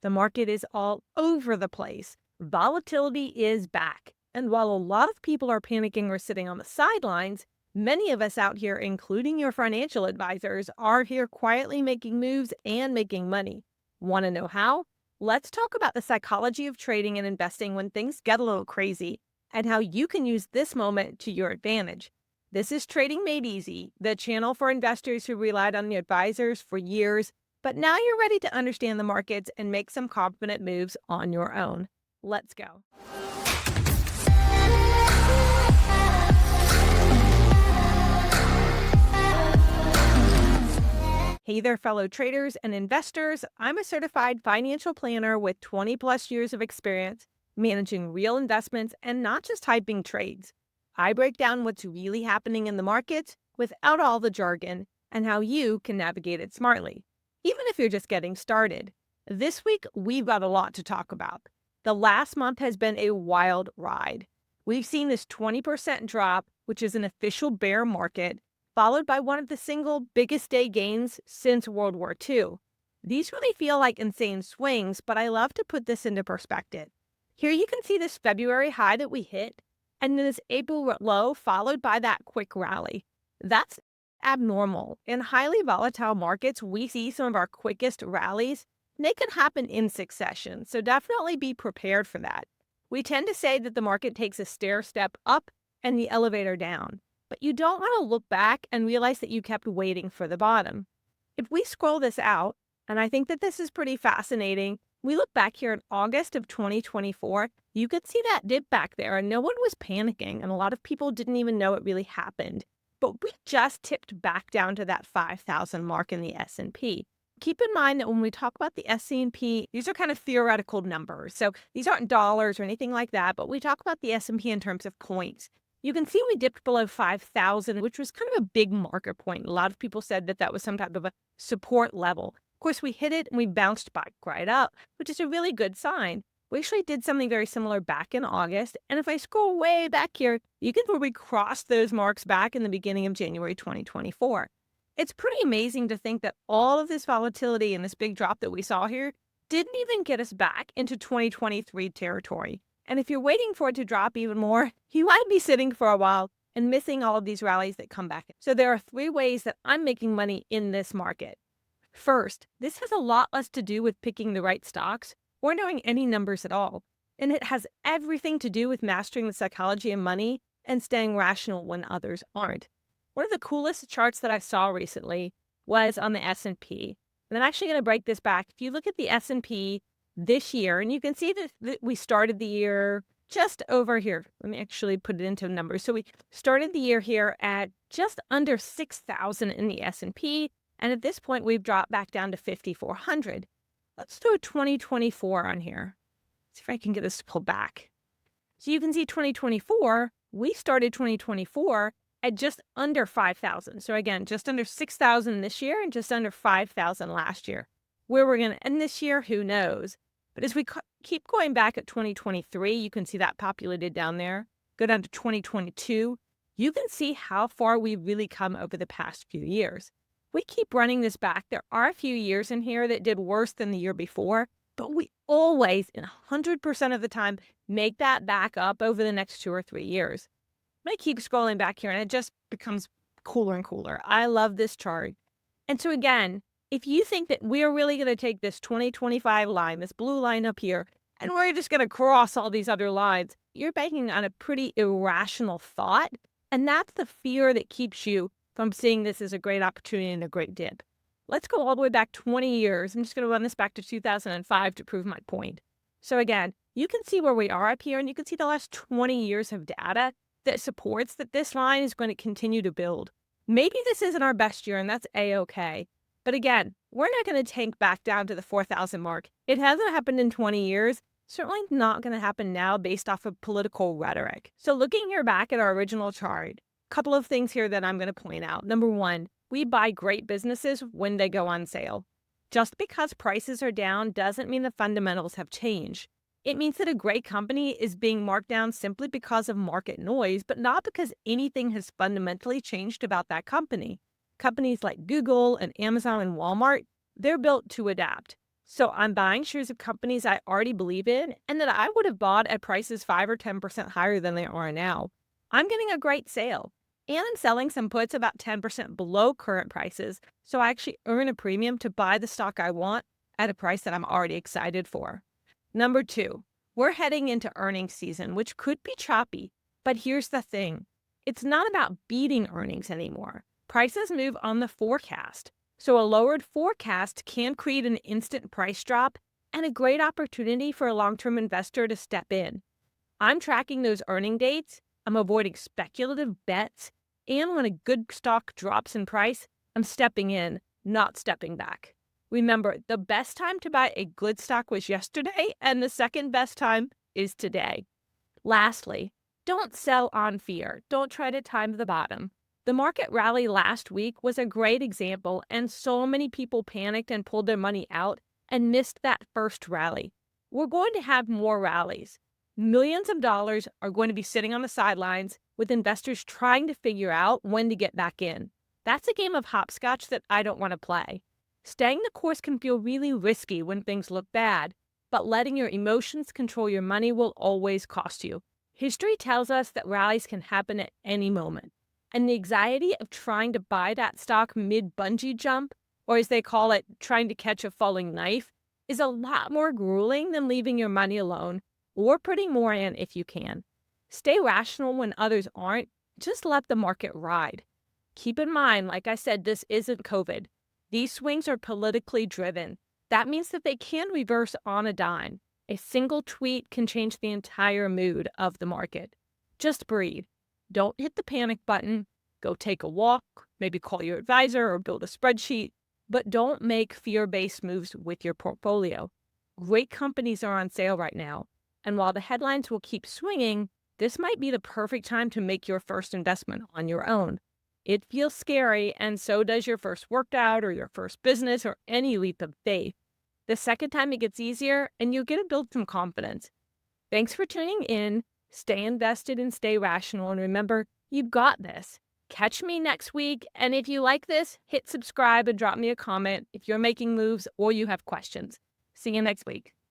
The market is all over the place. Volatility is back. And while a lot of people are panicking or sitting on the sidelines, many of us out here, including your financial advisors, are here quietly making moves and making money. Want to know how? Let's talk about the psychology of trading and investing when things get a little crazy and how you can use this moment to your advantage. This is Trading Made Easy, the channel for investors who relied on the advisors for years, but now you're ready to understand the markets and make some confident moves on your own. Let's go. Hey there, fellow traders and investors. I'm a certified financial planner with 20 plus years of experience managing real investments and not just hyping trades. I break down what's really happening in the markets without all the jargon and how you can navigate it smartly, even if you're just getting started. This week, we've got a lot to talk about. The last month has been a wild ride. We've seen this 20% drop, which is an official bear market, followed by one of the single biggest day gains since World War II. These really feel like insane swings, but I love to put this into perspective. Here you can see this February high that we hit, and then this April low followed by that quick rally. That's abnormal. In highly volatile markets, we see some of our quickest rallies. They can happen in succession, so definitely be prepared for that. We tend to say that the market takes a stair step up and the elevator down. But you don't want to look back and realize that you kept waiting for the bottom. If we scroll this out, and I think that this is pretty fascinating, we look back here in August of 2024, you could see that dip back there and no one was panicking and a lot of people didn't even know it really happened. But we just tipped back down to that 5,000 mark in the S&P. Keep in mind that when we talk about the S&P, these are kind of theoretical numbers. So these aren't dollars or anything like that, but we talk about the S&P in terms of points. You can see we dipped below 5,000, which was kind of a big marker point. A lot of people said that that was some type of a support level. Of course, we hit it and we bounced back right up, which is a really good sign. We actually did something very similar back in August. And if I scroll way back here, you can see where we crossed those marks back in the beginning of January 2024. It's pretty amazing to think that all of this volatility and this big drop that we saw here didn't even get us back into 2023 territory. And if you're waiting for it to drop even more, you might be sitting for a while and missing all of these rallies that come back. So there are 3 ways that I'm making money in this market. First, this has a lot less to do with picking the right stocks or knowing any numbers at all. And it has everything to do with mastering the psychology of money and staying rational when others aren't. One of the coolest charts that I saw recently was on the S&P. And I'm actually going to break this back. If you look at the S&P this year, and you can see that we started the year just over here. Let me actually put it into numbers. So we started the year here at just under 6,000 in the S&P, and at this point we've dropped back down to 5,400. Let's do a 2024 on here. See if I can get this to pull back. So you can see 2024, we started 2024 at just under 5,000. So again, just under 6,000 this year and just under 5,000 last year. Where we're going to end this year, who knows? But as we keep going back at 2023, you can see that populated down there. Go down to 2022, you can see how far we've really come over the past few years. We keep running this back. There are a few years in here that did worse than the year before, but we always, in 100% of the time, make that back up over the next 2 or 3 years. I'm going to keep scrolling back here, and it just becomes cooler and cooler. I love this chart. And so again, if you think that we're really going to take this 2025 line, this blue line up here, and we're just going to cross all these other lines, you're banking on a pretty irrational thought. And that's the fear that keeps you from seeing this as a great opportunity and a great dip. Let's go all the way back 20 years. I'm just going to run this back to 2005 to prove my point. So again, you can see where we are up here, and you can see the last 20 years of data that supports that this line is going to continue to build. Maybe this isn't our best year, and that's A-okay. But again, we're not going to tank back down to the 4,000 mark. It hasn't happened in 20 years. Certainly not going to happen now based off of political rhetoric. So looking here back at our original chart, a couple of things here that I'm going to point out. Number one, we buy great businesses when they go on sale. Just because prices are down doesn't mean the fundamentals have changed. It means that a great company is being marked down simply because of market noise, but not because anything has fundamentally changed about that company. Companies like Google and Amazon and Walmart, they're built to adapt. So I'm buying shares of companies I already believe in and that I would have bought at prices 5 or 10% higher than they are now. I'm getting a great sale. And I'm selling some puts about 10% below current prices, so I actually earn a premium to buy the stock I want at a price that I'm already excited for. Number two, we're heading into earnings season, which could be choppy. But here's the thing, it's not about beating earnings anymore. Prices move on the forecast. So a lowered forecast can create an instant price drop and a great opportunity for a long term investor to step in. I'm tracking those earning dates, I'm avoiding speculative bets, and when a good stock drops in price, I'm stepping in, not stepping back. Remember, the best time to buy a good stock was yesterday, and the second best time is today. Lastly, don't sell on fear. Don't try to time the bottom. The market rally last week was a great example, and so many people panicked and pulled their money out and missed that first rally. We're going to have more rallies. Millions of dollars are going to be sitting on the sidelines with investors trying to figure out when to get back in. That's a game of hopscotch that I don't want to play. Staying the course can feel really risky when things look bad, but letting your emotions control your money will always cost you. History tells us that rallies can happen at any moment, and the anxiety of trying to buy that stock mid bungee jump, or as they call it, trying to catch a falling knife, is a lot more grueling than leaving your money alone or putting more in if you can. Stay rational when others aren't, just let the market ride. Keep in mind, like I said, this isn't COVID. These swings are politically driven. That means that they can reverse on a dime. A single tweet can change the entire mood of the market. Just breathe. Don't hit the panic button. Go take a walk, maybe call your advisor or build a spreadsheet, but don't make fear based moves with your portfolio. Great companies are on sale right now. And while the headlines will keep swinging, this might be the perfect time to make your first investment on your own. It feels scary, and so does your first workout or your first business or any leap of faith. The second time it gets easier, and you'll get to build some confidence. Thanks for tuning in. Stay invested and stay rational. And remember, you've got this. Catch me next week. And if you like this, hit subscribe and drop me a comment if you're making moves or you have questions. See you next week.